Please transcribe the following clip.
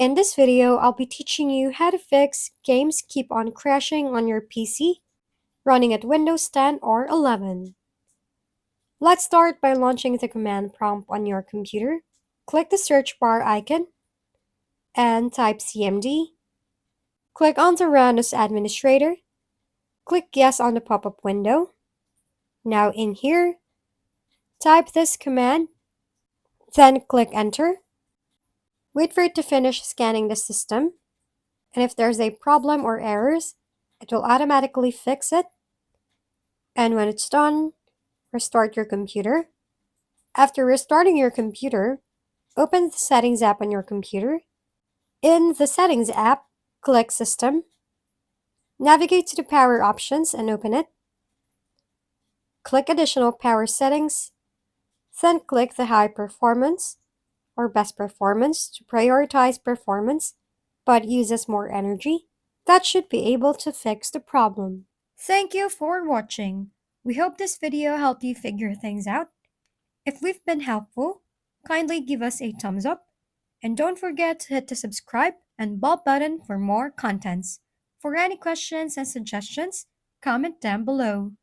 In this video, I'll be teaching you how to fix games keep on crashing on your PC running at Windows 10 or 11. Let's start by launching the command prompt on your computer. Click the search bar icon and type cmd. Click on the Run as Administrator. Click Yes on the pop-up window. Now in here, type this command, then click Enter. Wait for it to finish scanning the system, and if there's a problem or errors, it will automatically fix it. And when it's done, restart your computer. After restarting your computer, open the Settings app on your computer. In the Settings app, click System. Navigate to the Power options and open it. Click Additional Power Settings, then click the High Performance or Best Performance to prioritize performance but uses more energy. That should be able to fix the problem. Thank you for watching. We hope this video helped you figure things out. If we've been helpful, kindly give us a thumbs up and don't forget to hit the subscribe and bell button for more contents. For any questions and suggestions, comment down below.